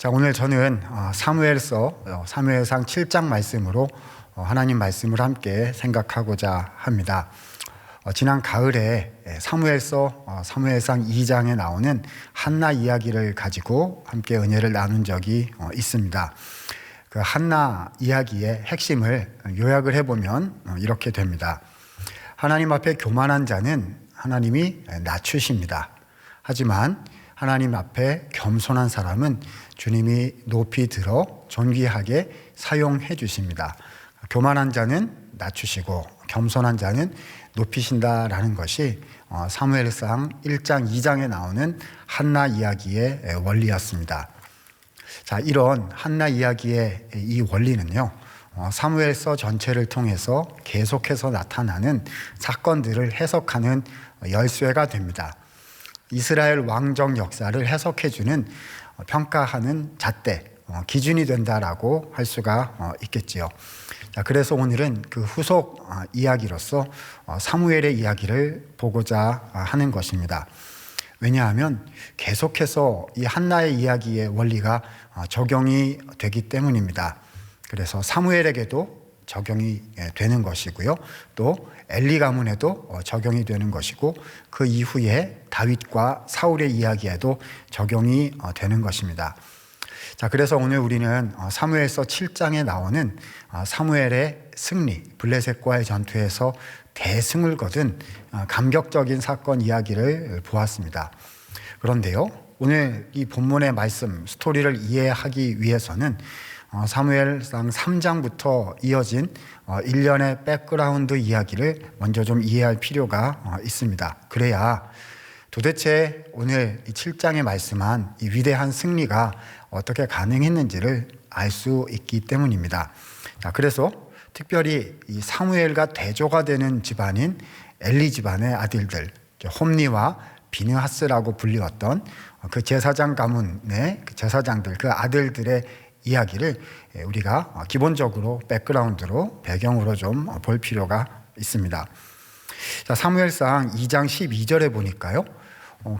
자, 오늘 저는 사무엘상 7장 말씀으로 하나님 말씀을 함께 생각하고자 합니다. 지난 가을에 사무엘상 2장에 나오는 한나 이야기를 가지고 함께 은혜를 나눈 적이 있습니다. 그 한나 이야기의 핵심을 요약을 해보면 이렇게 됩니다. 하나님 앞에 교만한 자는 하나님이 낮추십니다. 하지만 하나님 앞에 겸손한 사람은 주님이 높이 들어 존귀하게 사용해 주십니다. 교만한 자는 낮추시고 겸손한 자는 높이신다라는 것이 사무엘상 1장 2장에 나오는 한나 이야기의 원리였습니다. 자, 이런 한나 이야기의 이 원리는요, 사무엘서 전체를 통해서 계속해서 나타나는 사건들을 해석하는 열쇠가 됩니다. 이스라엘 왕정 역사를 해석해주는 평가하는 잣대, 기준이 된다라고 할 수가 있겠지요. 자, 그래서 오늘은 그 후속 이야기로서 사무엘의 이야기를 보고자 하는 것입니다. 왜냐하면 계속해서 이 한나의 이야기의 원리가 적용이 되기 때문입니다. 그래서 사무엘에게도 적용이 되는 것이고요. 또 엘리 가문에도 적용이 되는 것이고 그 이후에 다윗과 사울의 이야기에도 적용이 되는 것입니다. 자, 그래서 오늘 우리는 사무엘서 7장에 나오는 사무엘의 승리, 블레셋과의 전투에서 대승을 거둔 감격적인 사건 이야기를 보았습니다. 그런데요, 오늘 이 본문의 말씀, 스토리를 이해하기 위해서는 사무엘상 3장부터 이어진 일련의 백그라운드 이야기를 먼저 좀 이해할 필요가 있습니다. 그래야 도대체 오늘 이 7장에 말씀한 이 위대한 승리가 어떻게 가능했는지를 알 수 있기 때문입니다. 자, 그래서 특별히 이 사무엘과 대조가 되는 집안인 엘리 집안의 아들들, 홈니와 비느하스라고 불리웠던 그 제사장 가문의 그 제사장들, 그 아들들의 이야기를 우리가 기본적으로 백그라운드로 배경으로 좀 볼 필요가 있습니다. 자, 사무엘상 2장 12절에 보니까요,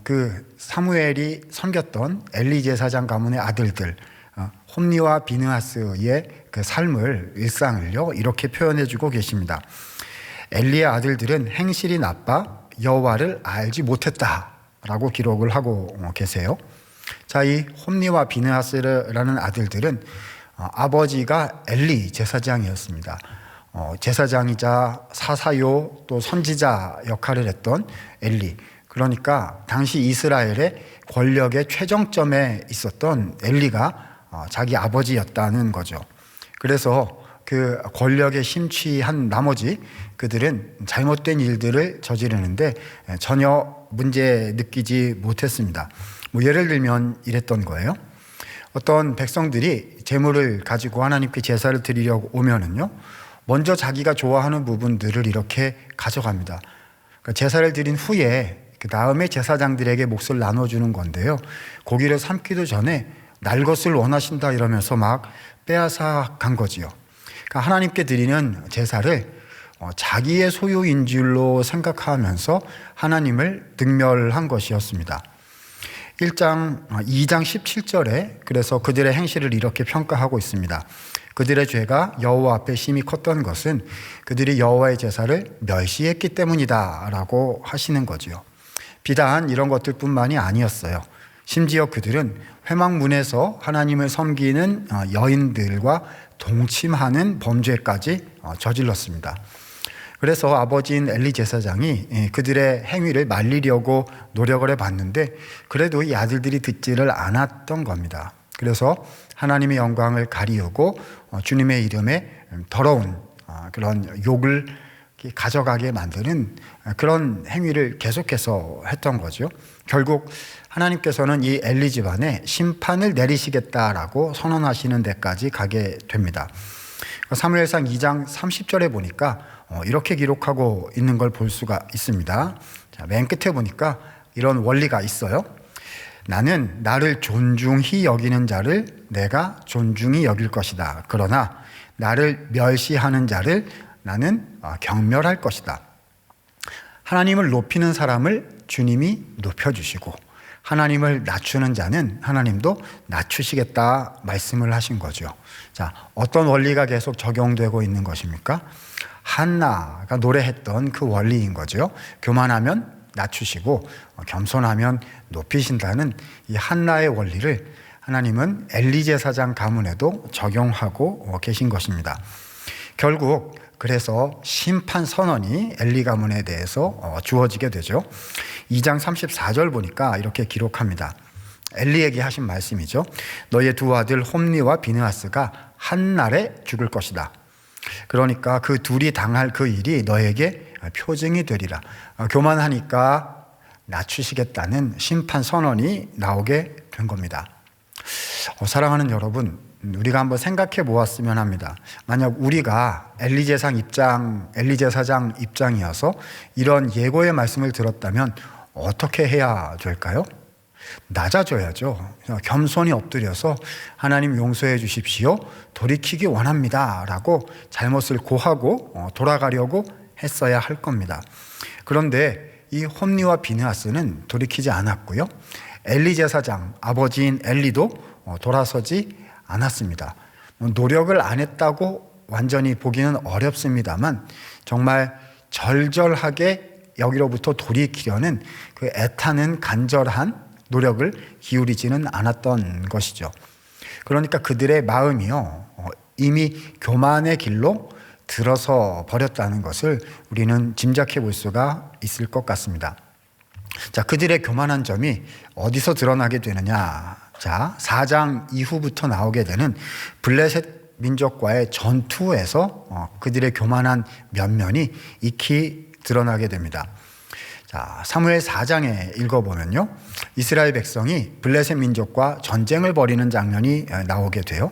그 사무엘이 섬겼던 엘리 제사장 가문의 아들들 홈니와 비느하스의 그 삶을, 일상을요 이렇게 표현해주고 계십니다. 엘리의 아들들은 행실이 나빠 여호와를 알지 못했다라고 기록을 하고 계세요. 자, 이 홈니와 비느하스라는 아들들은 아버지가 엘리 제사장이었습니다. 제사장이자 사사요 또 선지자 역할을 했던 엘리, 그러니까 당시 이스라엘의 권력의 최정점에 있었던 엘리가 자기 아버지였다는 거죠. 그래서 그 권력에 심취한 나머지 그들은 잘못된 일들을 저지르는데 전혀 문제 느끼지 못했습니다. 뭐 예를 들면 이랬던 거예요. 어떤 백성들이 재물을 가지고 하나님께 제사를 드리려고 오면은요, 먼저 자기가 좋아하는 부분들을 이렇게 가져갑니다. 그러니까 제사를 드린 후에 그 다음에 제사장들에게 몫을 나눠주는 건데요, 고기를 삶기도 전에 날 것을 원하신다 이러면서 막 빼앗아 간 거지요. 그러니까 하나님께 드리는 제사를 자기의 소유인 줄로 생각하면서 하나님을 능멸한 것이었습니다. 2장 17절에 그래서 그들의 행실을 이렇게 평가하고 있습니다. 그들의 죄가 여호와 앞에 심히 컸던 것은 그들이 여호와의 제사를 멸시했기 때문이다 라고 하시는 거지요. 비단 이런 것들뿐만이 아니었어요. 심지어 그들은 회막문에서 하나님을 섬기는 여인들과 동침하는 범죄까지 저질렀습니다. 그래서 아버지인 엘리 제사장이 그들의 행위를 말리려고 노력을 해봤는데 그래도 이 아들들이 듣지를 않았던 겁니다. 그래서 하나님의 영광을 가리우고 주님의 이름에 더러운 그런 욕을 가져가게 만드는 그런 행위를 계속해서 했던 거죠. 결국 하나님께서는 이 엘리 집안에 심판을 내리시겠다라고 선언하시는 데까지 가게 됩니다. 사무엘상 2장 30절에 보니까 이렇게 기록하고 있는 걸 볼 수가 있습니다. 자, 맨 끝에 보니까 이런 원리가 있어요. 나는 나를 존중히 여기는 자를 내가 존중히 여길 것이다. 그러나 나를 멸시하는 자를 나는 경멸할 것이다. 하나님을 높이는 사람을 주님이 높여주시고 하나님을 낮추는 자는 하나님도 낮추시겠다 말씀을 하신 거죠. 자, 어떤 원리가 계속 적용되고 있는 것입니까? 한나가 노래했던 그 원리인 거죠. 교만하면 낮추시고 겸손하면 높이신다는 이 한나의 원리를 하나님은 엘리 제사장 가문에도 적용하고 계신 것입니다. 결국 그래서 심판 선언이 엘리 가문에 대해서 주어지게 되죠. 2장 34절 보니까 이렇게 기록합니다. 엘리에게 하신 말씀이죠. 너의 두 아들 홈니와 비느하스가 한 날에 죽을 것이다. 그러니까 그 둘이 당할 그 일이 너에게 표징이 되리라. 교만하니까 낮추시겠다는 심판 선언이 나오게 된 겁니다. 사랑하는 여러분, 우리가 한번 생각해 보았으면 합니다. 만약 우리가 엘리 제사장 입장이어서 이런 예고의 말씀을 들었다면 어떻게 해야 될까요? 낮아져야죠. 겸손히 엎드려서 하나님 용서해 주십시오. 돌이키기 원합니다. 라고 잘못을 고하고 돌아가려고 했어야 할 겁니다. 그런데 이 홈니와 비느하스는 돌이키지 않았고요. 엘리 제사장, 아버지인 엘리도 돌아서지 않았습니다. 노력을 안 했다고 완전히 보기는 어렵습니다만 정말 절절하게 여기로부터 돌이키려는 그 애타는 간절한 노력을 기울이지는 않았던 것이죠. 그러니까 그들의 마음이요, 이미 교만의 길로 들어서 버렸다는 것을 우리는 짐작해 볼 수가 있을 것 같습니다. 자, 그들의 교만한 점이 어디서 드러나게 되느냐? 자, 4장 이후부터 나오게 되는 블레셋 민족과의 전투에서 그들의 교만한 면면이 익히 드러나게 됩니다. 자, 사무엘 4장에 읽어보면요, 이스라엘 백성이 블레셋 민족과 전쟁을 벌이는 장면이 나오게 돼요.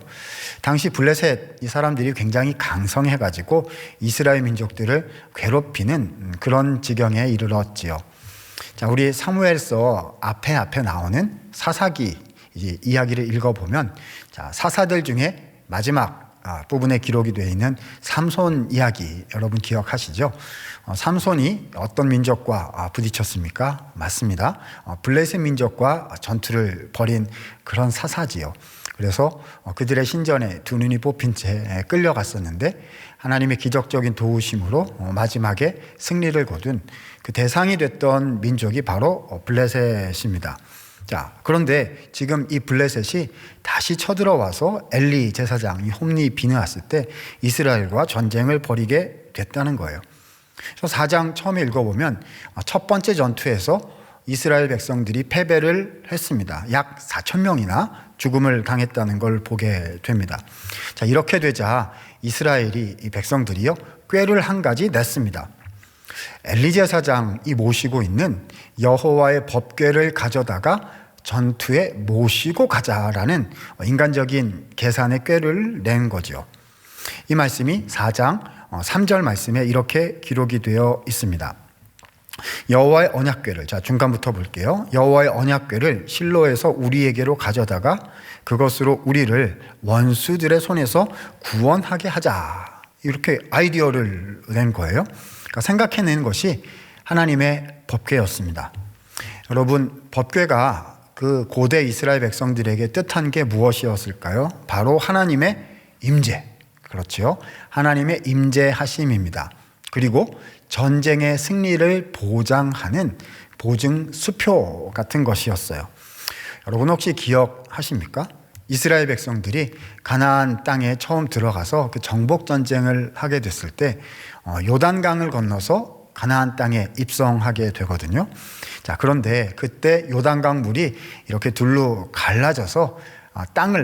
당시 블레셋 이 사람들이 굉장히 강성해가지고 이스라엘 민족들을 괴롭히는 그런 지경에 이르렀지요. 자, 우리 사무엘서 앞에 나오는 사사기 이야기를 읽어보면, 자, 사사들 중에 마지막 부분에 기록이 되어 있는 삼손 이야기 여러분 기억하시죠? 삼손이 어떤 민족과 부딪혔습니까? 맞습니다. 블레셋 민족과 전투를 벌인 그런 사사지요. 그래서 그들의 신전에 두 눈이 뽑힌 채 끌려갔었는데 하나님의 기적적인 도우심으로 마지막에 승리를 거둔 그 대상이 됐던 민족이 바로 블레셋입니다. 자, 그런데 지금 이 블레셋이 다시 쳐들어와서 엘리 제사장, 이 홈니 비느하스 때 이스라엘과 전쟁을 벌이게 됐다는 거예요. 그래서 4장 처음에 읽어보면 첫 번째 전투에서 이스라엘 백성들이 패배를 했습니다. 약 4천 명이나 죽음을 당했다는 걸 보게 됩니다. 자, 이렇게 되자 이스라엘이, 이 백성들이요, 꾀를 한 가지 냈습니다. 엘리 제사장이 모시고 있는 여호와의 법궤를 가져다가 전투에 모시고 가자라는 인간적인 계산의 꾀를 낸 거죠. 이 말씀이 4장 3절 말씀에 이렇게 기록이 되어 있습니다. 여호와의 언약궤를, 자, 중간부터 볼게요. 여호와의 언약궤를 실로에서 우리에게로 가져다가 그것으로 우리를 원수들의 손에서 구원하게 하자. 이렇게 아이디어를 낸 거예요. 그러니까 생각해낸 것이 하나님의 법궤였습니다. 여러분, 법궤가 그 고대 이스라엘 백성들에게 뜻한 게 무엇이었을까요? 바로 하나님의 임재. 그렇죠. 하나님의 임재하심입니다. 그리고 전쟁의 승리를 보장하는 보증 수표 같은 것이었어요. 여러분 혹시 기억하십니까? 이스라엘 백성들이 가나안 땅에 처음 들어가서 그 정복 전쟁을 하게 됐을 때 요단강을 건너서 가나안 땅에 입성하게 되거든요. 자, 그런데 그때 요단강 물이 이렇게 둘로 갈라져서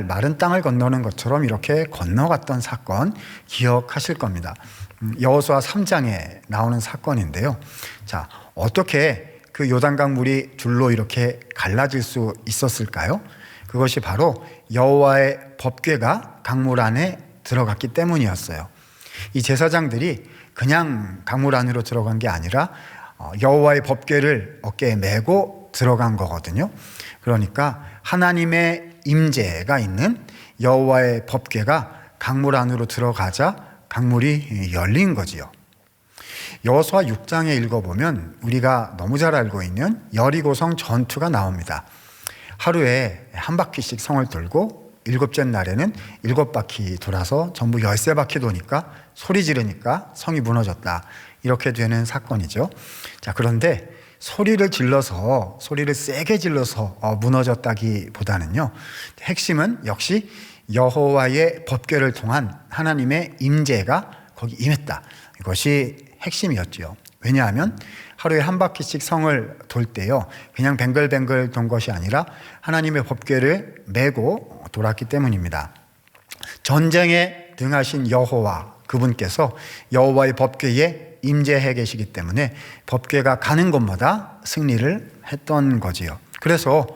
마른 땅을 건너는 것처럼 이렇게 건너갔던 사건 기억하실 겁니다. 여호수아 3장에 나오는 사건인데요. 자, 어떻게 그 요단강 물이 둘로 이렇게 갈라질 수 있었을까요? 그것이 바로 여호와의 법궤가 강물 안에 들어갔기 때문이었어요. 이 제사장들이 그냥 강물 안으로 들어간 게 아니라 여호와의 법궤를 어깨에 메고 들어간 거거든요. 그러니까 하나님의 임재가 있는 여호와의 법궤가 강물 안으로 들어가자 강물이 열린 거지요. 여호수아 6장에 읽어보면 우리가 너무 잘 알고 있는 여리고성 전투가 나옵니다. 하루에 한 바퀴씩 성을 돌고 일곱째 날에는 7바퀴 돌아서 전부 13바퀴 도니까 소리 지르니까 성이 무너졌다. 이렇게 되는 사건이죠. 자, 그런데 소리를 세게 질러서 무너졌다기보다는요, 핵심은 역시 여호와의 법궤를 통한 하나님의 임재가 거기 임했다. 이것이 핵심이었죠. 왜냐하면 하루에 한 바퀴씩 성을 돌 때요, 그냥 뱅글뱅글 돈 것이 아니라 하나님의 법궤를 메고 돌았기 때문입니다. 전쟁에 등하신 여호와, 그분께서 여호와의 법궤에 임재해 계시기 때문에 법궤가 가는 곳마다 승리를 했던 거지요. 그래서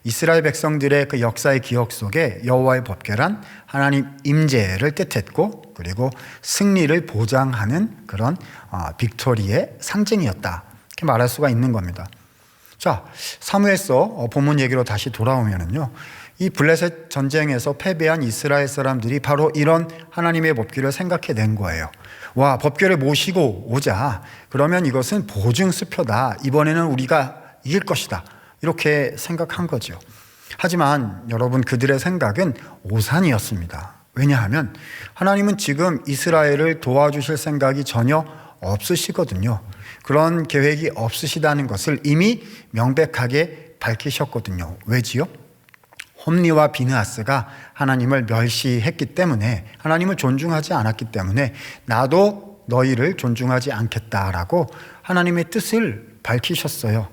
이스라엘 백성들의 그 역사의 기억 속에 여호와의 법궤란 하나님 임재를 뜻했고, 그리고 승리를 보장하는 그런 빅토리의 상징이었다, 이렇게 말할 수가 있는 겁니다. 자, 사무엘서 본문 얘기로 다시 돌아오면은요, 이 블레셋 전쟁에서 패배한 이스라엘 사람들이 바로 이런 하나님의 법궤를 생각해낸 거예요. 와, 법궤를 모시고 오자. 그러면 이것은 보증수표다. 이번에는 우리가 이길 것이다. 이렇게 생각한 거죠. 하지만 여러분, 그들의 생각은 오산이었습니다. 왜냐하면 하나님은 지금 이스라엘을 도와주실 생각이 전혀 없으시거든요. 그런 계획이 없으시다는 것을 이미 명백하게 밝히셨거든요. 왜지요? 홈리와 비느하스가 하나님을 멸시했기 때문에, 하나님을 존중하지 않았기 때문에 나도 너희를 존중하지 않겠다라고 하나님의 뜻을 밝히셨어요.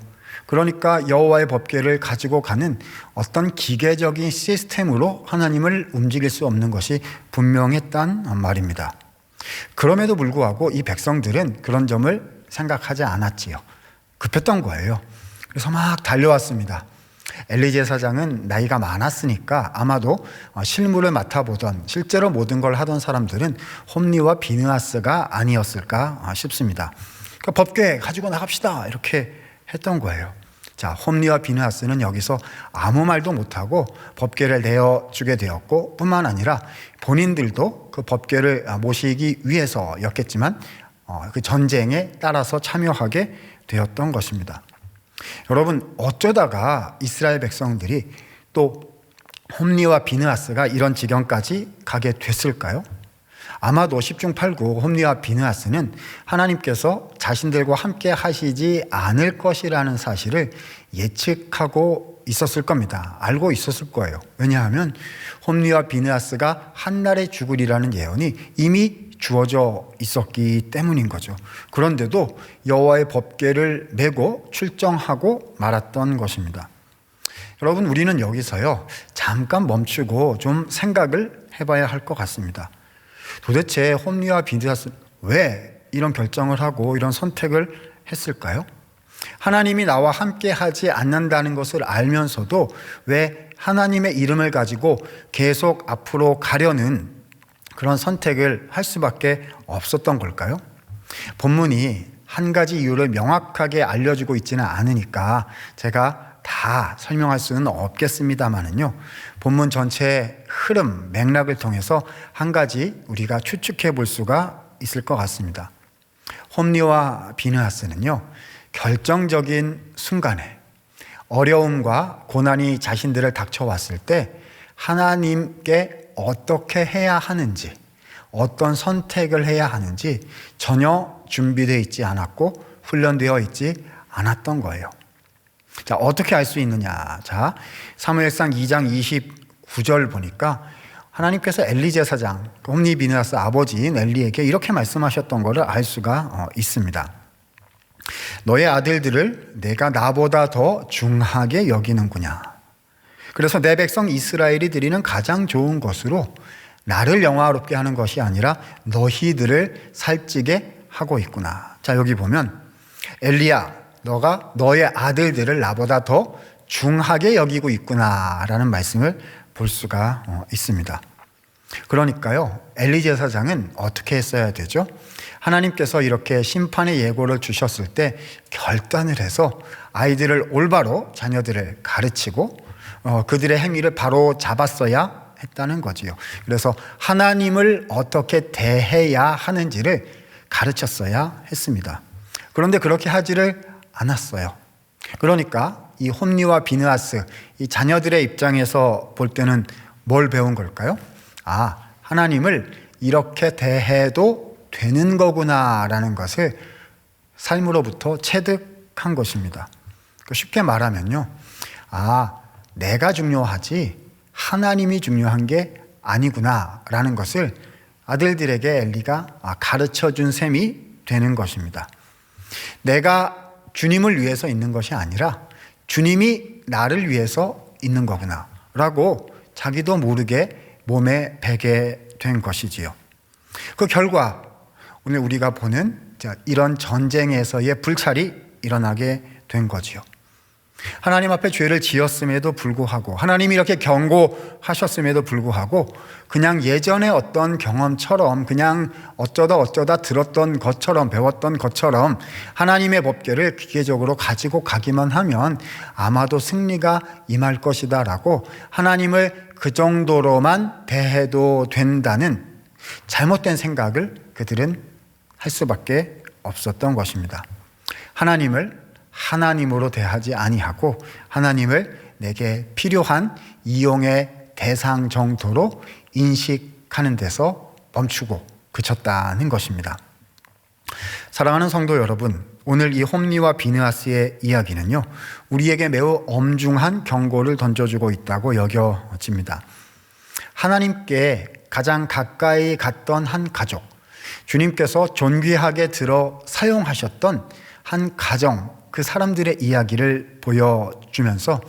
그러니까 여호와의 법궤를 가지고 가는 어떤 기계적인 시스템으로 하나님을 움직일 수 없는 것이 분명했단 말입니다. 그럼에도 불구하고 이 백성들은 그런 점을 생각하지 않았지요. 급했던 거예요. 그래서 막 달려왔습니다. 엘리 제사장은 나이가 많았으니까 아마도 실무를 맡아보던, 실제로 모든 걸 하던 사람들은 홈리와 비느하스가 아니었을까 싶습니다. 그러니까 법궤 가지고 나갑시다, 이렇게 했던 거예요. 자, 홈리와 비느하스는 여기서 아무 말도 못하고 법궤를 내어주게 되었고, 뿐만 아니라 본인들도 그 법궤를 모시기 위해서였겠지만 그 전쟁에 따라서 참여하게 되었던 것입니다. 여러분, 어쩌다가 이스라엘 백성들이 또 홈리와 비느하스가 이런 지경까지 가게 됐을까요? 아마도 10중 8구 홈리와 비느하스는 하나님께서 자신들과 함께 하시지 않을 것이라는 사실을 예측하고 있었을 겁니다. 알고 있었을 거예요. 왜냐하면 홈리와 비느하스가 한날에 죽으리라는 예언이 이미 주어져 있었기 때문인 거죠. 그런데도 여호와의 법궤를 메고 출정하고 말았던 것입니다. 여러분, 우리는 여기서요, 잠깐 멈추고 좀 생각을 해봐야 할 것 같습니다. 도대체 홈리와 비느하스 왜 이런 결정을 하고 이런 선택을 했을까요? 하나님이 나와 함께 하지 않는다는 것을 알면서도 왜 하나님의 이름을 가지고 계속 앞으로 가려는 그런 선택을 할 수밖에 없었던 걸까요? 본문이 한 가지 이유를 명확하게 알려주고 있지는 않으니까 제가 다 설명할 수는 없겠습니다만은요, 본문 전체의 흐름, 맥락을 통해서 한 가지 우리가 추측해 볼 수가 있을 것 같습니다. 홈리와 비느하스는요, 결정적인 순간에 어려움과 고난이 자신들을 닥쳐왔을 때 하나님께 어떻게 해야 하는지, 어떤 선택을 해야 하는지 전혀 준비되어 있지 않았고 훈련되어 있지 않았던 거예요. 자, 어떻게 알 수 있느냐? 자, 사무엘상 2장 29절 보니까 하나님께서 엘리 제사장, 홈리 비느하스 아버지인 엘리에게 이렇게 말씀하셨던 것을 알 수가 있습니다. 너의 아들들을 내가 나보다 더 중하게 여기는구냐. 그래서 내 백성 이스라엘이 드리는 가장 좋은 것으로 나를 영화롭게 하는 것이 아니라 너희들을 살찌게 하고 있구나. 자, 여기 보면 엘리야, 너가 너의 아들들을 나보다 더 중하게 여기고 있구나라는 말씀을 볼 수가 있습니다. 그러니까요, 엘리 제사장은 어떻게 했어야 되죠? 하나님께서 이렇게 심판의 예고를 주셨을 때 결단을 해서 아이들을 올바로, 자녀들을 가르치고 그들의 행위를 바로 잡았어야 했다는 거지요. 그래서 하나님을 어떻게 대해야 하는지를 가르쳤어야 했습니다. 그런데 그렇게 하지를 않았어요. 그러니까 이 홈리와 비느하스, 이 자녀들의 입장에서 볼 때는 뭘 배운 걸까요? 하나님을 이렇게 대해도 되는 거구나라는 것을 삶으로부터 체득한 것입니다. 쉽게 말하면요. 내가 중요하지 하나님이 중요한 게 아니구나라는 것을 아들들에게 엘리가 가르쳐 준 셈이 되는 것입니다. 내가 주님을 위해서 있는 것이 아니라 주님이 나를 위해서 있는 거구나 라고 자기도 모르게 몸에 배게 된 것이지요. 그 결과 오늘 우리가 보는 이런 전쟁에서의 불찰이 일어나게 된 거지요. 하나님 앞에 죄를 지었음에도 불구하고 하나님이 이렇게 경고하셨음에도 불구하고 그냥 예전의 어떤 경험처럼 그냥 어쩌다 들었던 것처럼 배웠던 것처럼 하나님의 법궤를 기계적으로 가지고 가기만 하면 아마도 승리가 임할 것이다 라고 하나님을 그 정도로만 대해도 된다는 잘못된 생각을 그들은 할 수밖에 없었던 것입니다. 하나님을 하나님으로 대하지 아니하고 하나님을 내게 필요한 이용의 대상 정도로 인식하는 데서 멈추고 그쳤다는 것입니다. 사랑하는 성도 여러분, 오늘 이 홈리와 비느하스의 이야기는요, 우리에게 매우 엄중한 경고를 던져주고 있다고 여겨집니다. 하나님께 가장 가까이 갔던 한 가족, 주님께서 존귀하게 들어 사용하셨던 한 가정, 그 사람들의 이야기를 보여주면서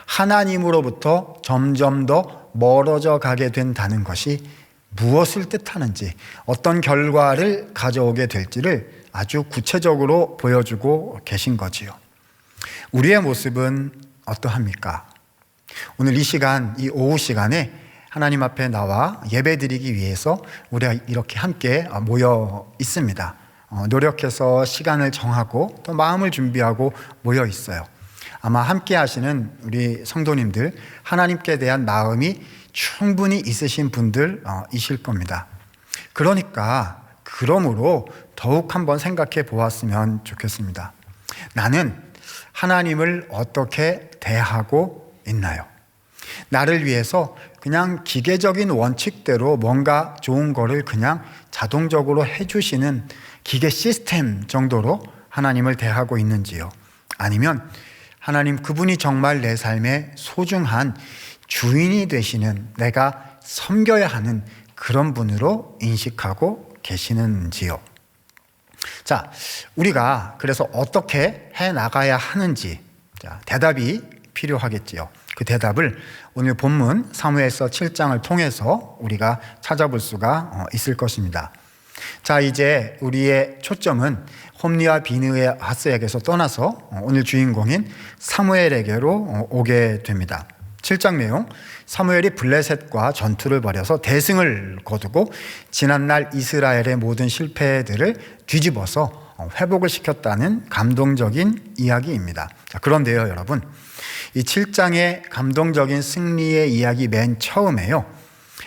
하나님으로부터 점점 더 멀어져 가게 된다는 것이 무엇을 뜻하는지, 어떤 결과를 가져오게 될지를 아주 구체적으로 보여주고 계신 거지요. 우리의 모습은 어떠합니까? 오늘 이 시간, 이 오후 시간에 하나님 앞에 나와 예배드리기 위해서 우리가 이렇게 함께 모여 있습니다. 노력해서 시간을 정하고 또 마음을 준비하고 모여 있어요. 아마 함께 하시는 우리 성도님들, 하나님께 대한 마음이 충분히 있으신 분들이실 겁니다. 그러므로 더욱 한번 생각해 보았으면 좋겠습니다. 나는 하나님을 어떻게 대하고 있나요? 나를 위해서 그냥 기계적인 원칙대로 뭔가 좋은 거를 그냥 자동적으로 해주시는 기계 시스템 정도로 하나님을 대하고 있는지요? 아니면 하나님 그분이 정말 내 삶의 소중한 주인이 되시는, 내가 섬겨야 하는 그런 분으로 인식하고 계시는지요? 자, 우리가 그래서 어떻게 해 나가야 하는지 대답이 필요하겠지요. 그 대답을 오늘 본문 사무엘서 7장을 통해서 우리가 찾아볼 수가 있을 것입니다. 자, 이제 우리의 초점은 홈리와 비느하스에게서 떠나서 오늘 주인공인 사무엘에게로 오게 됩니다. 7장 내용, 사무엘이 블레셋과 전투를 벌여서 대승을 거두고 지난날 이스라엘의 모든 실패들을 뒤집어서 회복을 시켰다는 감동적인 이야기입니다. 자, 그런데요, 여러분, 이 7장의 감동적인 승리의 이야기 맨 처음에요,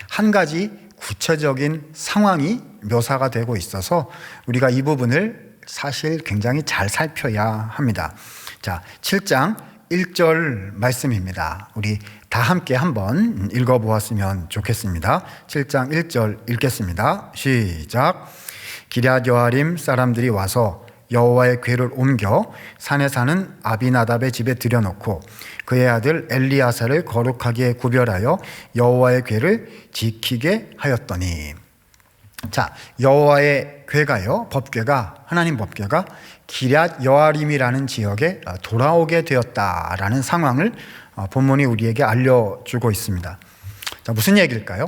한 가지 구체적인 상황이 묘사가 되고 있어서 우리가 이 부분을 사실 굉장히 잘 살펴야 합니다. 자, 7장 1절 말씀입니다. 우리 다 함께 한번 읽어보았으면 좋겠습니다. 7장 1절 읽겠습니다. 시작. 기럇 여아림 사람들이 와서 여호와의 궤를 옮겨 산에 사는 아비나답의 집에 들여놓고 그의 아들 엘리야사를 거룩하게 구별하여 여호와의 궤를 지키게 하였더니. 자, 여호와의 궤가요, 법궤가, 하나님 법궤가 기럇 여아림이라는 지역에 돌아오게 되었다라는 상황을 본문이 우리에게 알려주고 있습니다. 자, 무슨 얘기일까요?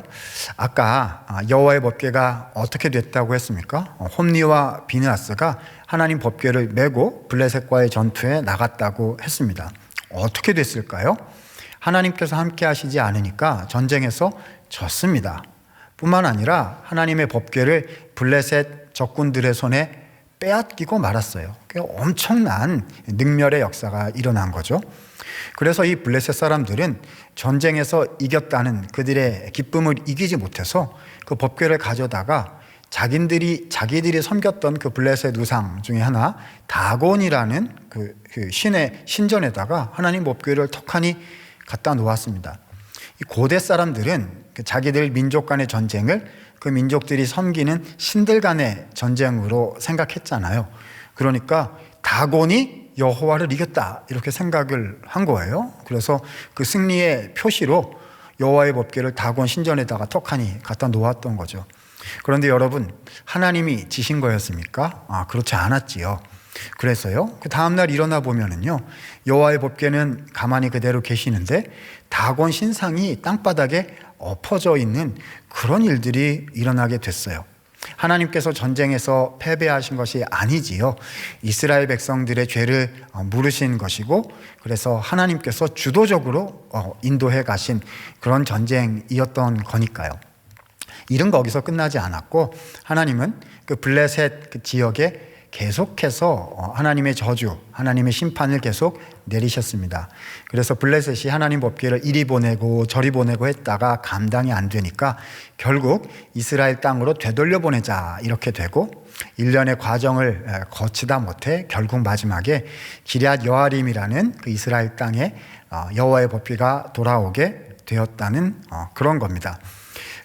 아까 여호와의 법궤가 어떻게 됐다고 했습니까? 홈리와 비느하스가 하나님 법궤를 메고 블레셋과의 전투에 나갔다고 했습니다. 어떻게 됐을까요? 하나님께서 함께 하시지 않으니까 전쟁에서 졌습니다. 뿐만 아니라 하나님의 법궤를 블레셋 적군들의 손에 빼앗기고 말았어요. 엄청난 능멸의 역사가 일어난 거죠. 그래서 이 블레셋 사람들은 전쟁에서 이겼다는 그들의 기쁨을 이기지 못해서 그 법궤를 가져다가 자기들이 섬겼던 그 블레셋 우상 중에 하나 다곤이라는 그 신의 신전에다가 하나님 법궤를 턱하니 갖다 놓았습니다. 이 고대 사람들은 자기들 민족 간의 전쟁을 그 민족들이 섬기는 신들 간의 전쟁으로 생각했잖아요. 그러니까 다곤이 여호와를 이겼다 이렇게 생각을 한 거예요. 그래서 그 승리의 표시로 여호와의 법궤를 다곤 신전에다가 턱하니 갖다 놓았던 거죠. 그런데 여러분, 하나님이 지신 거였습니까? 그렇지 않았지요. 그래서요, 그 다음날 일어나 보면은요, 여호와의 법궤는 가만히 그대로 계시는데 다곤 신상이 땅바닥에 엎어져 있는 그런 일들이 일어나게 됐어요. 하나님께서 전쟁에서 패배하신 것이 아니지요. 이스라엘 백성들의 죄를 물으신 것이고, 그래서 하나님께서 주도적으로 인도해 가신 그런 전쟁이었던 거니까요. 일은 거기서 끝나지 않았고, 하나님은 그 블레셋 그 지역에 계속해서 하나님의 저주, 하나님의 심판을 계속 내리셨습니다. 그래서 블레셋이 하나님 법궤를 이리 보내고 저리 보내고 했다가 감당이 안 되니까 결국 이스라엘 땅으로 되돌려 보내자 이렇게 되고, 일련의 과정을 거치다 못해 결국 마지막에 기럇 여아림이라는 그 이스라엘 땅에 여호와의 법궤가 돌아오게 되었다는 그런 겁니다.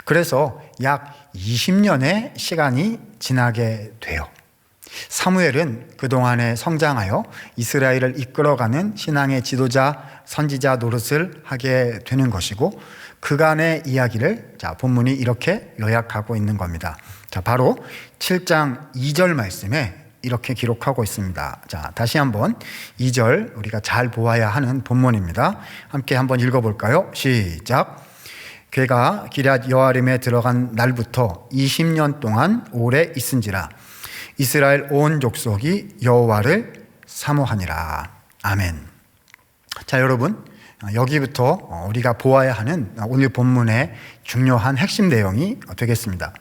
그래서 약 20년의 시간이 지나게 돼요. 사무엘은 그동안에 성장하여 이스라엘을 이끌어가는 신앙의 지도자, 선지자 노릇을 하게 되는 것이고, 그간의 이야기를 본문이 이렇게 요약하고 있는 겁니다. 바로 7장 2절 말씀에 이렇게 기록하고 있습니다. 다시 한번 2절 우리가 잘 보아야 하는 본문입니다. 함께 한번 읽어볼까요? 시작. 그가 기럇 여아림에 들어간 날부터 20년 동안 오래 있은지라 이스라엘 온 족속이 여호와를 사모하니라. 아멘. 자, 여러분, 여기부터 우리가 보아야 하는 오늘 본문의 중요한 핵심 내용이 되겠습니다.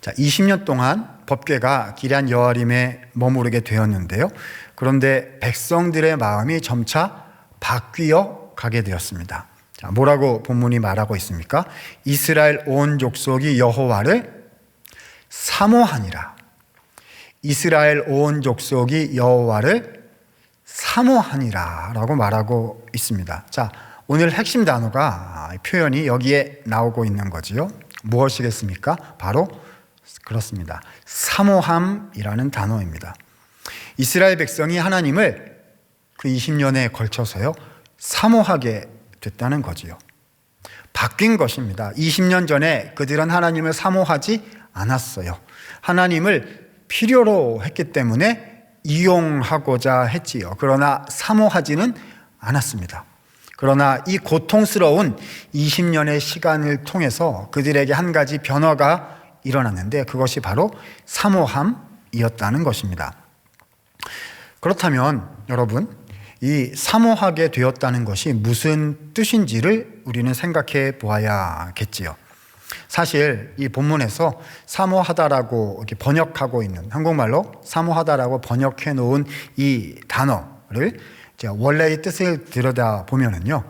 자, 20년 동안 법궤가 기럇 여아림에 머무르게 되었는데요. 그런데 백성들의 마음이 점차 바뀌어 가게 되었습니다. 자, 뭐라고 본문이 말하고 있습니까? 이스라엘 온 족속이 여호와를 사모하니라. 이스라엘 온 족속이 여호와를 사모하니라 라고 말하고 있습니다. 자, 오늘 핵심 단어가 표현이 여기에 나오고 있는 거지요. 무엇이겠습니까? 바로 그렇습니다. 사모함이라는 단어입니다. 이스라엘 백성이 하나님을 그 20년에 걸쳐서요, 사모하게 됐다는 거지요. 바뀐 것입니다. 20년 전에 그들은 하나님을 사모하지 않았어요. 하나님을 필요로 했기 때문에 이용하고자 했지요. 그러나 사모하지는 않았습니다. 그러나 이 고통스러운 20년의 시간을 통해서 그들에게 한 가지 변화가 일어났는데 그것이 바로 사모함이었다는 것입니다. 그렇다면 여러분, 이 사모하게 되었다는 것이 무슨 뜻인지를 우리는 생각해 보아야겠지요. 사실 이 본문에서 사모하다라고 이렇게 번역하고 있는, 한국말로 사모하다라고 번역해 놓은 이 단어를 제가 원래의 뜻을 들여다보면은요,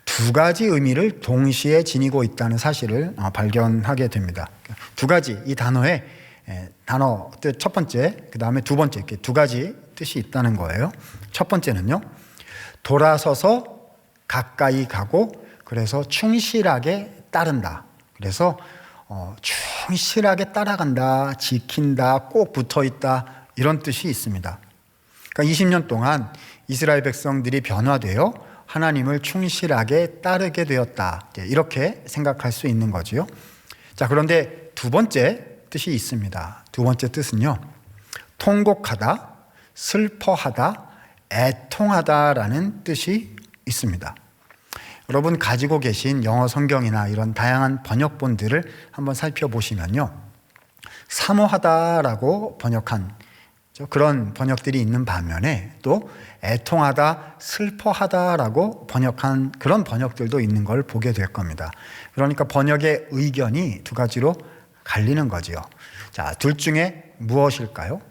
두 가지 의미를 동시에 지니고 있다는 사실을 발견하게 됩니다. 두 가지, 이 단어의 단어 뜻 첫 번째, 그 다음에 두 번째, 이렇게 두 가지 뜻이 있다는 거예요. 첫 번째는요, 돌아서서 가까이 가고 그래서 충실하게 따른다. 그래서 충실하게 따라간다, 지킨다, 꼭 붙어있다, 이런 뜻이 있습니다. 그러니까 20년 동안 이스라엘 백성들이 변화되어 하나님을 충실하게 따르게 되었다, 이렇게 생각할 수 있는 거지요. 자, 그런데 두 번째 뜻이 있습니다. 두 번째 뜻은요, 통곡하다, 슬퍼하다, 애통하다라는 뜻이 있습니다. 여러분 가지고 계신 영어 성경이나 이런 다양한 번역본들을 한번 살펴보시면요, 사모하다라고 번역한 그런 번역들이 있는 반면에 또 애통하다, 슬퍼하다라고 번역한 그런 번역들도 있는 걸 보게 될 겁니다. 그러니까 번역의 의견이 두 가지로 갈리는 거지요. 자, 둘 중에 무엇일까요?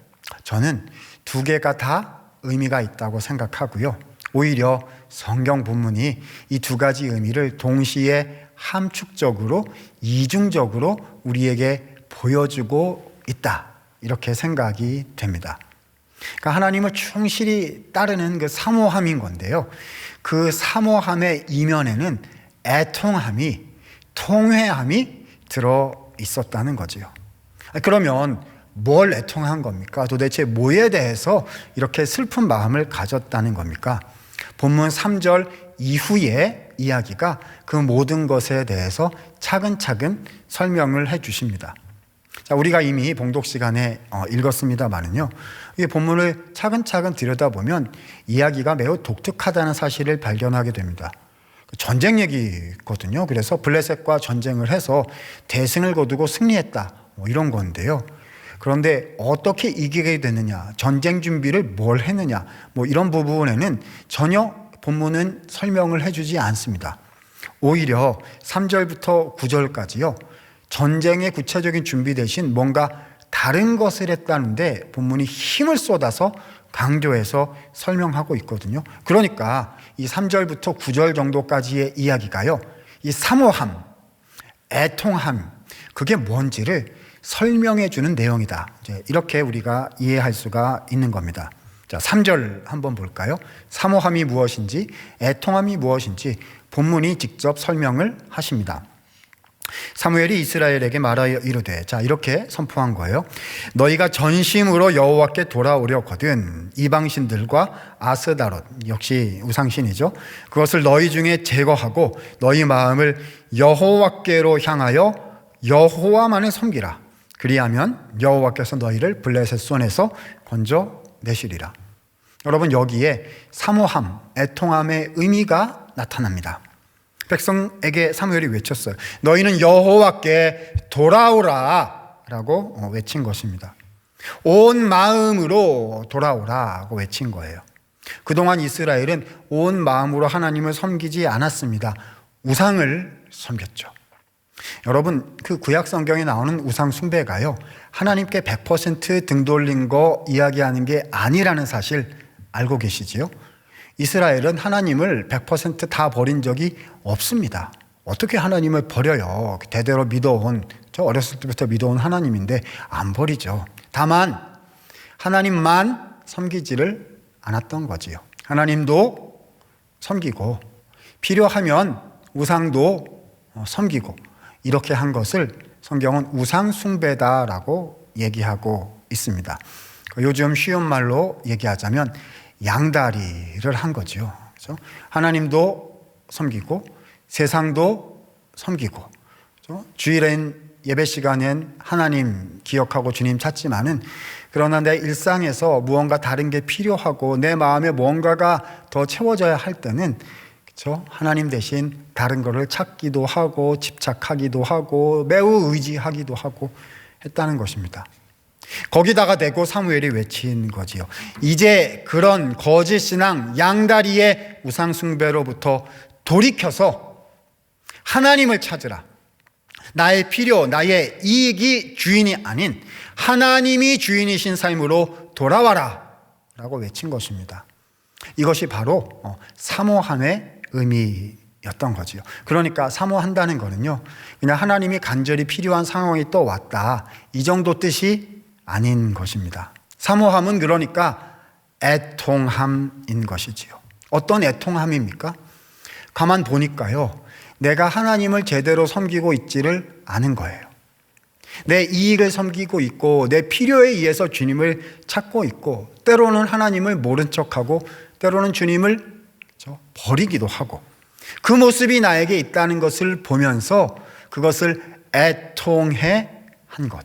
저는 두 개가 다 의미가 있다고 생각하고요. 오히려 성경 본문이 이 두 가지 의미를 동시에 함축적으로, 이중적으로 우리에게 보여주고 있다. 이렇게 생각이 됩니다. 그러니까 하나님을 충실히 따르는 그 사모함인 건데요. 그 사모함의 이면에는 애통함이, 통회함이 들어 있었다는 거지요. 그러면 뭘 애통한 겁니까? 도대체 뭐에 대해서 이렇게 슬픈 마음을 가졌다는 겁니까? 본문 3절 이후의 이야기가 그 모든 것에 대해서 차근차근 설명을 해 주십니다. 자, 우리가 이미 봉독 시간에 읽었습니다만은요, 이 본문을 차근차근 들여다보면 이야기가 매우 독특하다는 사실을 발견하게 됩니다. 전쟁 얘기거든요. 그래서 블레셋과 전쟁을 해서 대승을 거두고 승리했다, 이런 건데요. 그런데 어떻게 이기게 되느냐, 전쟁 준비를 뭘 했느냐, 이런 부분에는 전혀 본문은 설명을 해주지 않습니다. 오히려 3절부터 9절까지요, 전쟁의 구체적인 준비 대신 뭔가 다른 것을 했다는데 본문이 힘을 쏟아서 강조해서 설명하고 있거든요. 그러니까 이 3절부터 9절 정도까지의 이야기가요, 이 사모함, 애통함, 그게 뭔지를 설명해 주는 내용이다. 이렇게 우리가 이해할 수가 있는 겁니다. 자, 3절 한번 볼까요? 사모함이 무엇인지, 애통함이 무엇인지 본문이 직접 설명을 하십니다. 사무엘이 이스라엘에게 말하여 이르되, 자, 이렇게 선포한 거예요. 너희가 전심으로 여호와께 돌아오려거든 이방신들과 아스다롯, 역시 우상신이죠, 그것을 너희 중에 제거하고 너희 마음을 여호와께로 향하여 여호와만을 섬기라. 그리하면 여호와께서 너희를 블레셋 손에서 건져내시리라. 여러분, 여기에 사모함, 애통함의 의미가 나타납니다. 백성에게 사무엘이 외쳤어요. 너희는 여호와께 돌아오라 라고 외친 것입니다. 온 마음으로 돌아오라 고 외친 거예요. 그동안 이스라엘은 온 마음으로 하나님을 섬기지 않았습니다. 우상을 섬겼죠. 여러분, 그 구약 성경에 나오는 우상 숭배가요, 하나님께 100% 등 돌린 거 이야기하는 게 아니라는 사실 알고 계시지요? 이스라엘은 하나님을 100% 다 버린 적이 없습니다. 어떻게 하나님을 버려요? 대대로 믿어온, 저 어렸을 때부터 믿어온 하나님인데 안 버리죠. 다만 하나님만 섬기지를 않았던 거지요. 하나님도 섬기고 필요하면 우상도 섬기고, 이렇게 한 것을 성경은 우상 숭배다라고 얘기하고 있습니다. 요즘 쉬운 말로 얘기하자면 양다리를 한 거죠. 그렇죠? 하나님도 섬기고 세상도 섬기고, 그렇죠? 주일엔 예배 시간엔 하나님 기억하고 주님 찾지만은, 그러나 내 일상에서 무언가 다른 게 필요하고 내 마음에 뭔가가 더 채워져야 할 때는, 그렇죠? 하나님 대신 다른 거를 찾기도 하고 집착하기도 하고 매우 의지하기도 하고 했다는 것입니다. 거기다가 대고 사무엘이 외친 거지요. 이제 그런 거짓 신앙, 양다리의 우상 숭배로부터 돌이켜서 하나님을 찾으라. 나의 필요, 나의 이익이 주인이 아닌 하나님이 주인이신 삶으로 돌아와라 라고 외친 것입니다. 이것이 바로 사모함의 의미였던 거지요. 그러니까 사모한다는 거는요, 그냥 하나님이 간절히 필요한 상황이 또 왔다, 이 정도 뜻이 아닌 것입니다. 사모함은 그러니까 애통함인 것이지요. 어떤 애통함입니까? 가만 보니까요, 내가 하나님을 제대로 섬기고 있지를 않은 거예요. 내 이익을 섬기고 있고 내 필요에 의해서 주님을 찾고 있고, 때로는 하나님을 모른 척하고 때로는 주님을 버리기도 하고, 그 모습이 나에게 있다는 것을 보면서 그것을 애통해 한 것,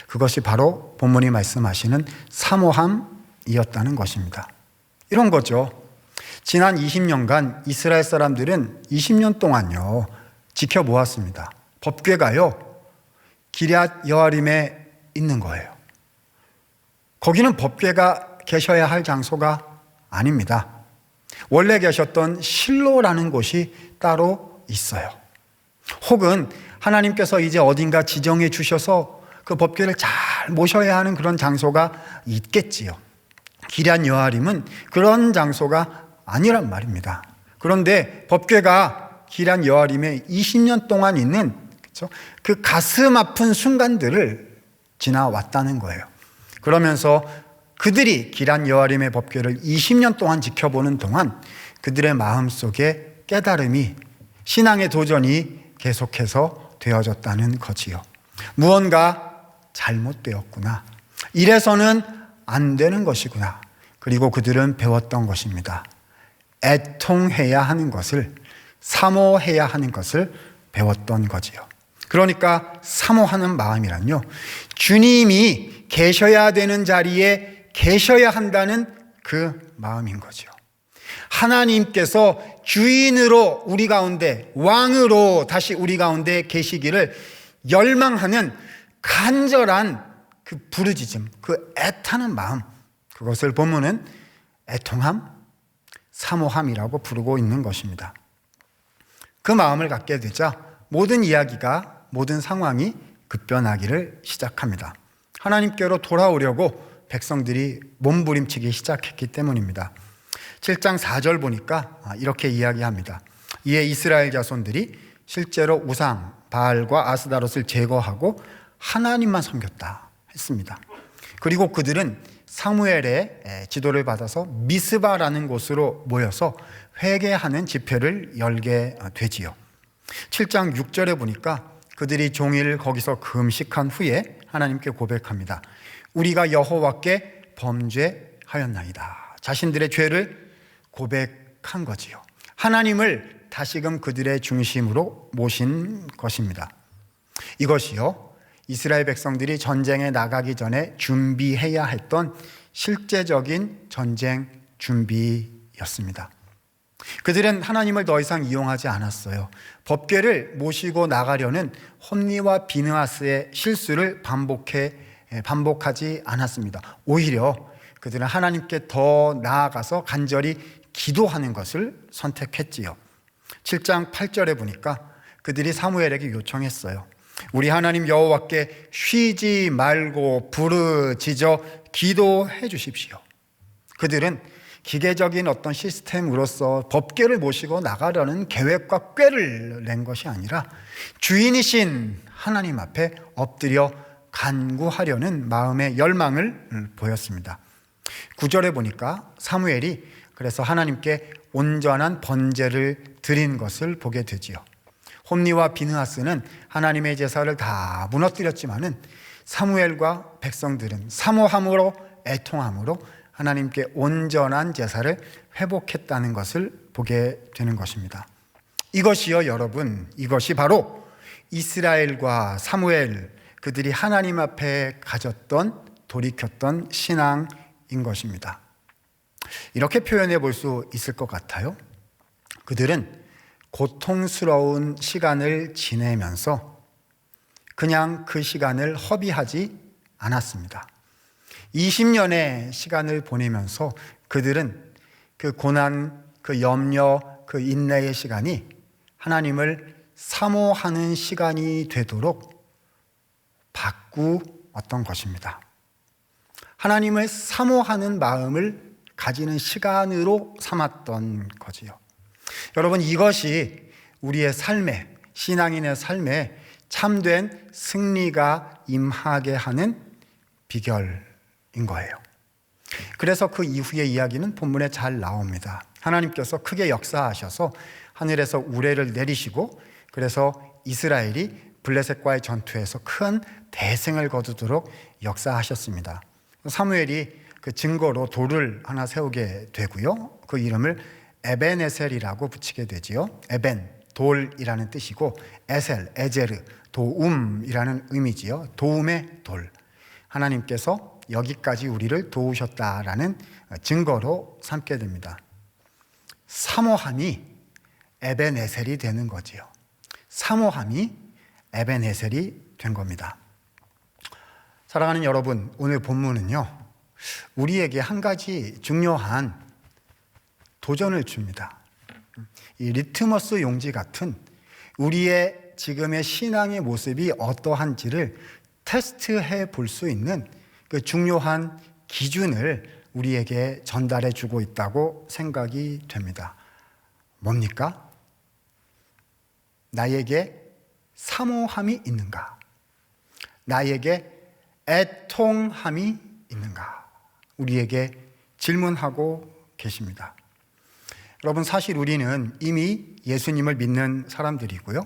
그것이 바로 본문이 말씀하시는 사모함이었다는 것입니다. 이런 거죠. 지난 20년간 이스라엘 사람들은 20년 동안요 지켜보았습니다. 법궤가요 기럇 여아림에 있는 거예요. 거기는 법궤가 계셔야 할 장소가 아닙니다. 원래 계셨던 실로라는 곳이 따로 있어요. 혹은 하나님께서 이제 어딘가 지정해 주셔서 그 법궤를 잘 모셔야 하는 그런 장소가 있겠지요. 기럇 여아림은 그런 장소가 아니란 말입니다. 그런데 법궤가 기럇 여아림에 20년 동안 있는, 그렇죠? 그 가슴 아픈 순간들을 지나왔다는 거예요. 그러면서 그들이 기란 여아림의 법궤를 20년 동안 지켜보는 동안 그들의 마음속에 깨달음이, 신앙의 도전이 계속해서 되어졌다는 거지요. 무언가 잘못되었구나. 이래서는 안 되는 것이구나. 그리고 그들은 배웠던 것입니다. 애통해야 하는 것을, 사모해야 하는 것을 배웠던 거지요. 그러니까 사모하는 마음이란요, 주님이 계셔야 되는 자리에 계셔야 한다는 그 마음인 거죠. 하나님께서 주인으로 우리 가운데, 왕으로 다시 우리 가운데 계시기를 열망하는 간절한 그 부르짖음, 그 애타는 마음, 그것을 본문은 애통함, 사모함이라고 부르고 있는 것입니다. 그 마음을 갖게 되자 모든 이야기가, 모든 상황이 급변하기를 시작합니다. 하나님께로 돌아오려고 백성들이 몸부림치기 시작했기 때문입니다. 7장 4절 보니까 이렇게 이야기합니다. 이에 이스라엘 자손들이 실제로 우상 바알과 아스다롯을 제거하고 하나님만 섬겼다 했습니다. 그리고 그들은 사무엘의 지도를 받아서 미스바라는 곳으로 모여서 회개하는 집회를 열게 되지요. 7장 6절에 보니까 그들이 종일 거기서 금식한 후에 하나님께 고백합니다. 우리가 여호와께 범죄하였나이다. 자신들의 죄를 고백한 거지요. 하나님을 다시금 그들의 중심으로 모신 것입니다. 이것이요, 이스라엘 백성들이 전쟁에 나가기 전에 준비해야 했던 실제적인 전쟁 준비였습니다. 그들은 하나님을 더 이상 이용하지 않았어요. 법궤를 모시고 나가려는 홈니와 비느하스의 실수를 반복하지 않았습니다. 오히려 그들은 하나님께 더 나아가서 간절히 기도하는 것을 선택했지요. 7장 8절에 보니까 그들이 사무엘에게 요청했어요. 우리 하나님 여호와께 쉬지 말고 부르짖어 기도해 주십시오. 그들은 기계적인 어떤 시스템으로서 법궤를 모시고 나가려는 계획과 꾀를 낸 것이 아니라 주인이신 하나님 앞에 엎드려 간구하려는 마음의 열망을 보였습니다. 9절에 보니까 사무엘이 그래서 하나님께 온전한 번제를 드린 것을 보게 되지요. 홈니와 비느하스는 하나님의 제사를 다 무너뜨렸지만은 사무엘과 백성들은 사모함으로, 애통함으로 하나님께 온전한 제사를 회복했다는 것을 보게 되는 것입니다. 이것이요, 여러분, 이것이 바로 이스라엘과 사무엘, 그들이 하나님 앞에 가졌던, 돌이켰던 신앙인 것입니다. 이렇게 표현해 볼 수 있을 것 같아요. 그들은 고통스러운 시간을 지내면서 그냥 그 시간을 허비하지 않았습니다. 20년의 시간을 보내면서 그들은 그 고난, 그 염려, 그 인내의 시간이 하나님을 사모하는 시간이 되도록 바꾸었던 것입니다. 하나님을 사모하는 마음을 가지는 시간으로 삼았던 거지요. 여러분, 이것이 우리의 삶에, 신앙인의 삶에 참된 승리가 임하게 하는 비결인 거예요. 그래서 그 이후의 이야기는 본문에 잘 나옵니다. 하나님께서 크게 역사하셔서 하늘에서 우레를 내리시고 그래서 이스라엘이 블레셋과의 전투에서 큰 대승을 거두도록 역사하셨습니다. 사무엘이 그 증거로 돌을 하나 세우게 되고요. 그 이름을 에벤에셀이라고 붙이게 되지요. 에벤, 돌이라는 뜻이고 에셀, 에제르, 도움이라는 의미지요. 도움의 돌. 하나님께서 여기까지 우리를 도우셨다라는 증거로 삼게 됩니다. 사모함이 에벤에셀이 되는 거지요. 사모함이 에벤에셀이 된 겁니다. 사랑하는 여러분, 오늘 본문은요, 우리에게 한 가지 중요한 도전을 줍니다. 이 리트머스 용지 같은 우리의 지금의 신앙의 모습이 어떠한지를 테스트해 볼 수 있는 그 중요한 기준을 우리에게 전달해 주고 있다고 생각이 됩니다. 뭡니까? 나에게 사모함이 있는가? 나에게 애통함이 있는가? 우리에게 질문하고 계십니다. 여러분, 사실 우리는 이미 예수님을 믿는 사람들이고요.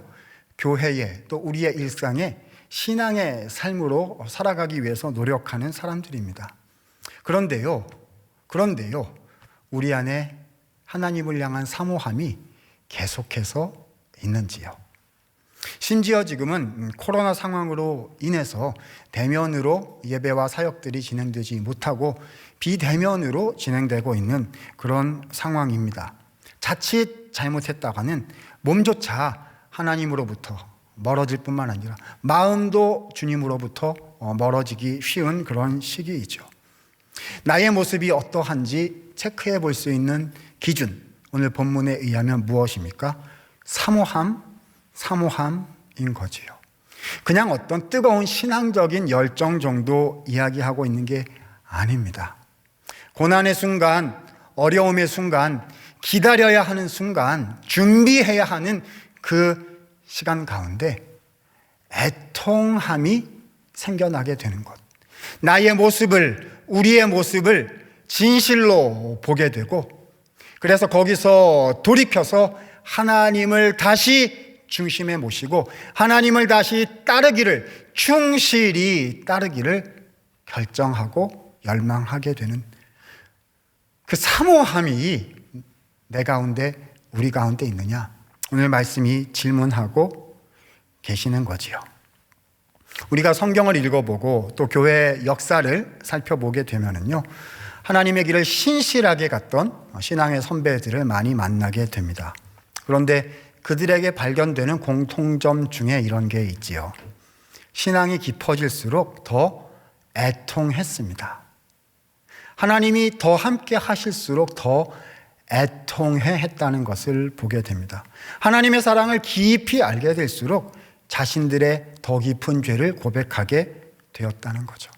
교회에 또 우리의 일상에 신앙의 삶으로 살아가기 위해서 노력하는 사람들입니다. 그런데요, 우리 안에 하나님을 향한 사모함이 계속해서 있는지요? 심지어 지금은 코로나 상황으로 인해서 대면으로 예배와 사역들이 진행되지 못하고 비대면으로 진행되고 있는 그런 상황입니다. 자칫 잘못했다가는 몸조차 하나님으로부터 멀어질 뿐만 아니라 마음도 주님으로부터 멀어지기 쉬운 그런 시기이죠. 나의 모습이 어떠한지 체크해 볼 수 있는 기준, 오늘 본문에 의하면 무엇입니까? 사모함인 거지요. 그냥 어떤 뜨거운 신앙적인 열정 정도 이야기하고 있는 게 아닙니다. 고난의 순간, 어려움의 순간, 기다려야 하는 순간, 준비해야 하는 그 시간 가운데 애통함이 생겨나게 되는 것. 나의 모습을, 우리의 모습을 진실로 보게 되고, 그래서 거기서 돌이켜서 하나님을 다시 중심에 모시고 하나님을 다시 따르기를, 충실히 따르기를 결정하고 열망하게 되는 그 사모함이 내 가운데, 우리 가운데 있느냐? 오늘 말씀이 질문하고 계시는 거지요. 우리가 성경을 읽어보고 또 교회 역사를 살펴보게 되면은요, 하나님의 길을 신실하게 갔던 신앙의 선배들을 많이 만나게 됩니다. 그런데 그들에게 발견되는 공통점 중에 이런 게 있지요. 신앙이 깊어질수록 더 애통했습니다. 하나님이 더 함께 하실수록 더 애통해 했다는 것을 보게 됩니다. 하나님의 사랑을 깊이 알게 될수록 자신들의 더 깊은 죄를 고백하게 되었다는 거죠.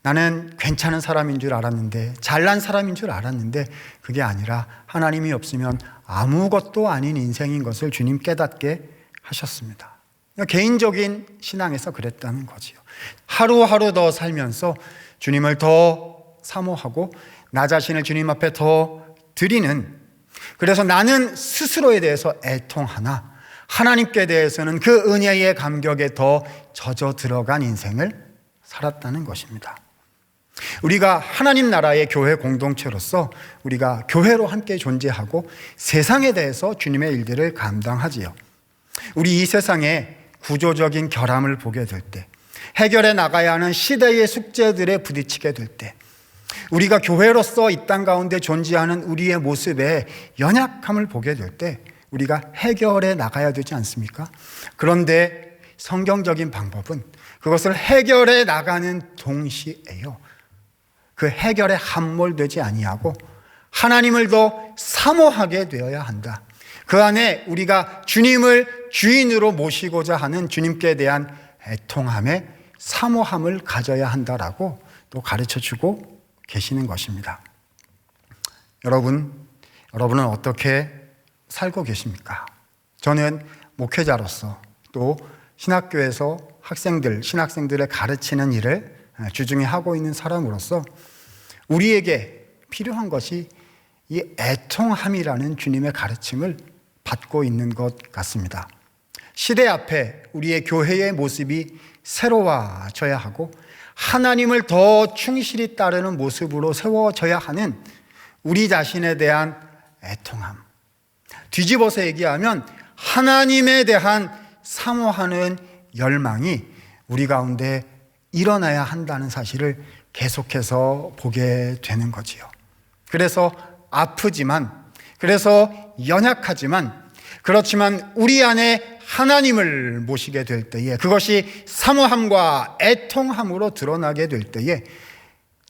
나는 괜찮은 사람인 줄 알았는데, 잘난 사람인 줄 알았는데 그게 아니라 하나님이 없으면 아무것도 아닌 인생인 것을 주님 깨닫게 하셨습니다. 개인적인 신앙에서 그랬다는 거지요. 하루하루 더 살면서 주님을 더 사모하고 나 자신을 주님 앞에 더 드리는, 그래서 나는 스스로에 대해서 애통하나 하나님께 대해서는 그 은혜의 감격에 더 젖어 들어간 인생을 살았다는 것입니다. 우리가 하나님 나라의 교회 공동체로서 우리가 교회로 함께 존재하고 세상에 대해서 주님의 일들을 감당하지요. 우리 이 세상에 구조적인 결함을 보게 될 때, 해결해 나가야 하는 시대의 숙제들에 부딪히게 될 때, 우리가 교회로서 이 땅 가운데 존재하는 우리의 모습에 연약함을 보게 될 때 우리가 해결해 나가야 되지 않습니까? 그런데 성경적인 방법은 그것을 해결해 나가는 동시에요, 그 해결에 함몰되지 아니하고 하나님을 더 사모하게 되어야 한다. 그 안에 우리가 주님을 주인으로 모시고자 하는 주님께 대한 애통함에 사모함을 가져야 한다라고 또 가르쳐주고 계시는 것입니다. 여러분은 어떻게 살고 계십니까? 저는 목회자로서 또 신학교에서 신학생들을 가르치는 일을 주중에 하고 있는 사람으로서 우리에게 필요한 것이 이 애통함이라는 주님의 가르침을 받고 있는 것 같습니다. 시대 앞에 우리의 교회의 모습이 새로워져야 하고 하나님을 더 충실히 따르는 모습으로 세워져야 하는 우리 자신에 대한 애통함, 뒤집어서 얘기하면 하나님에 대한 사모하는 열망이 우리 가운데 일어나야 한다는 사실을 계속해서 보게 되는 거지요. 그래서 아프지만, 그래서 연약하지만, 그렇지만 우리 안에 하나님을 모시게 될 때에, 그것이 사모함과 애통함으로 드러나게 될 때에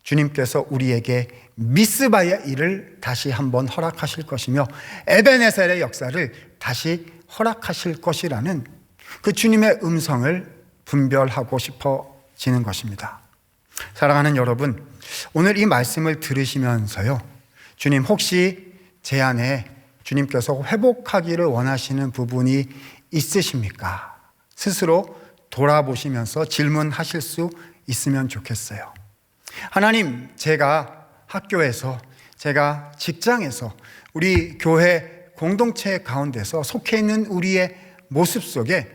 주님께서 우리에게 미스바의 일을 다시 한번 허락하실 것이며 에베네셀의 역사를 다시 허락하실 것이라는 그 주님의 음성을 분별하고 싶어지는 것입니다. 사랑하는 여러분, 오늘 이 말씀을 들으시면서요, 주님 혹시 제 안에 주님께서 회복하기를 원하시는 부분이 있으십니까? 스스로 돌아보시면서 질문하실 수 있으면 좋겠어요. 하나님, 제가 학교에서, 제가 직장에서, 우리 교회 공동체 가운데서 속해 있는 우리의 모습 속에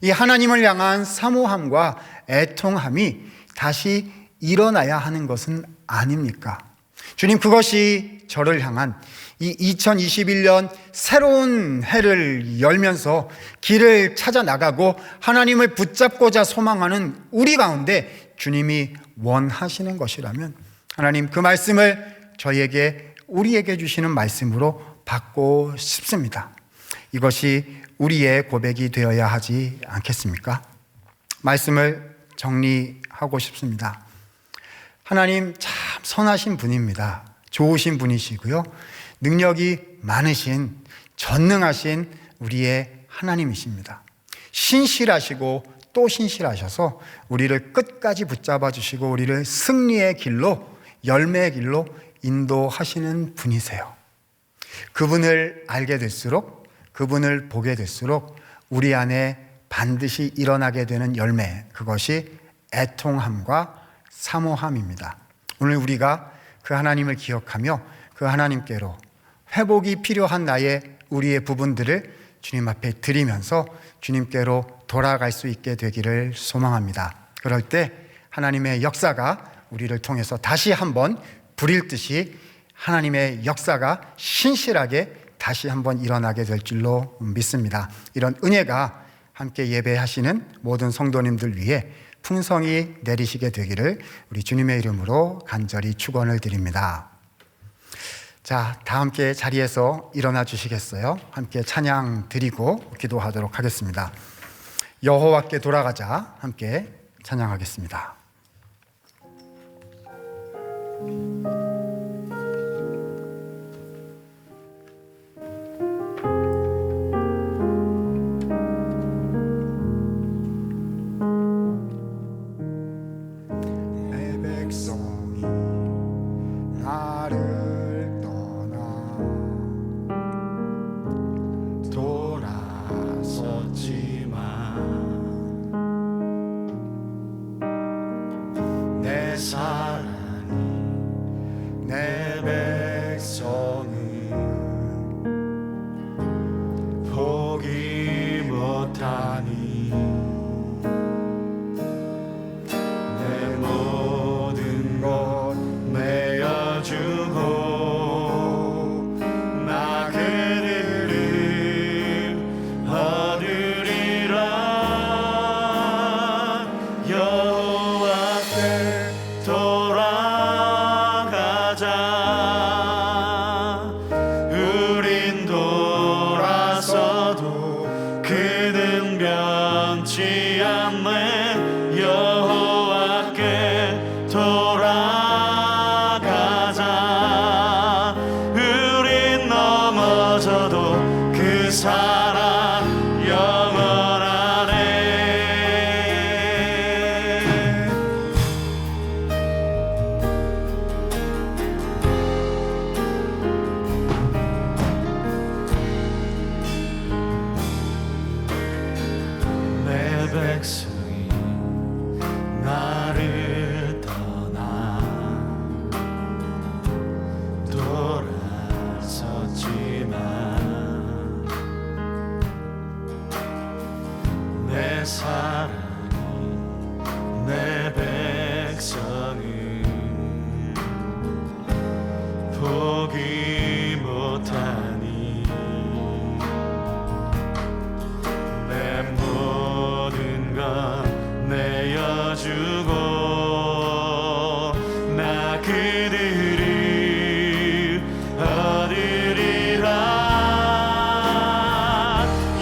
이 하나님을 향한 사모함과 애통함이 다시 일어나야 하는 것은 아닙니까? 주님, 그것이 저를 향한 이 2021년 새로운 해를 열면서 길을 찾아 나가고 하나님을 붙잡고자 소망하는 우리 가운데 주님이 원하시는 것이라면 하나님, 그 말씀을 저희에게, 우리에게 주시는 말씀으로 받고 싶습니다. 이것이 우리의 고백이 되어야 하지 않겠습니까? 말씀을 정리하고 싶습니다. 하나님 참 선하신 분입니다. 좋으신 분이시고요, 능력이 많으신, 전능하신 우리의 하나님이십니다. 신실하시고 또 신실하셔서 우리를 끝까지 붙잡아 주시고 우리를 승리의 길로, 열매의 길로 인도하시는 분이세요. 그분을 알게 될수록, 그분을 보게 될수록 우리 안에 반드시 일어나게 되는 열매, 그것이 애통함과 사모함입니다. 오늘 우리가 그 하나님을 기억하며 그 하나님께로 회복이 필요한 우리의 부분들을 주님 앞에 드리면서 주님께로 돌아갈 수 있게 되기를 소망합니다. 그럴 때 하나님의 역사가 우리를 통해서 다시 한번 불일 듯이 하나님의 역사가 신실하게 다시 한번 일어나게 될 줄로 믿습니다. 이런 은혜가 함께 예배하시는 모든 성도님들 위해 풍성히 내리시게 되기를 우리 주님의 이름으로 간절히 축원을 드립니다. 자, 다 함께 자리에서 일어나 주시겠어요? 함께 찬양 드리고 기도하도록 하겠습니다. 여호와께 돌아가자, 함께 찬양하겠습니다.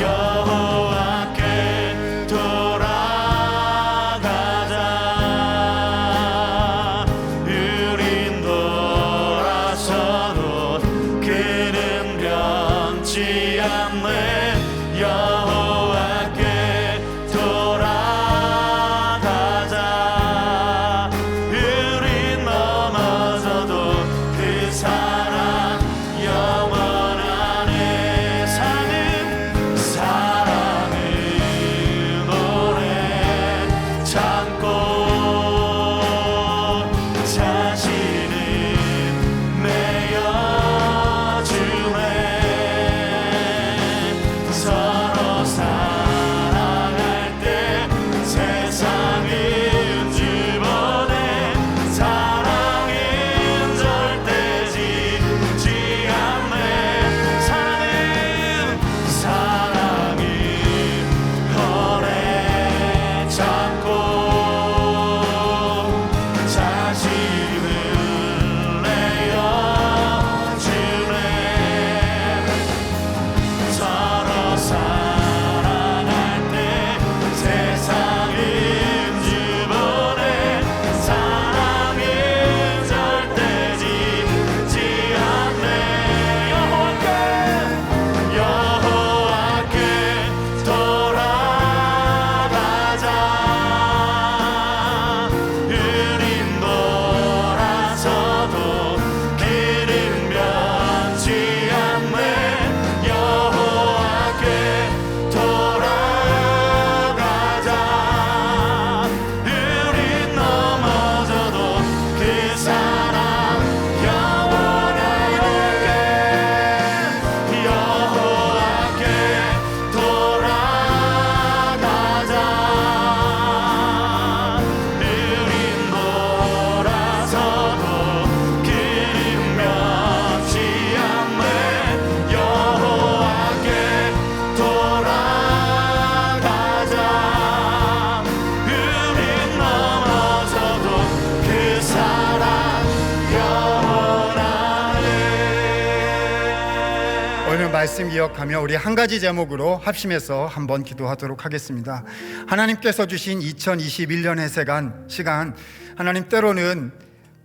여호와께 돌아 말씀 기억하며 우리 한 가지 제목으로 합심해서 한번 기도하도록 하겠습니다. 하나님께서 주신 2021년의 시간, 하나님 때로는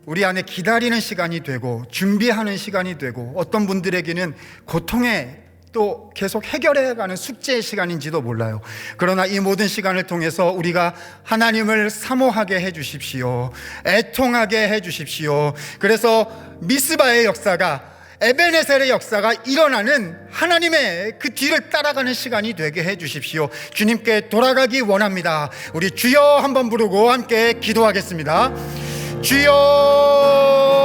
우리 안에 기다리는 시간이 되고 준비하는 시간이 되고 어떤 분들에게는 고통의 또 계속 해결해가는 숙제의 시간인지도 몰라요. 그러나 이 모든 시간을 통해서 우리가 하나님을 사모하게 해주십시오. 애통하게 해주십시오. 그래서 미스바의 역사가, 에베네셀의 역사가 일어나는 하나님의 그 뒤를 따라가는 시간이 되게 해주십시오. 주님께 돌아가기 원합니다. 우리 주여 한번 부르고 함께 기도하겠습니다. 주여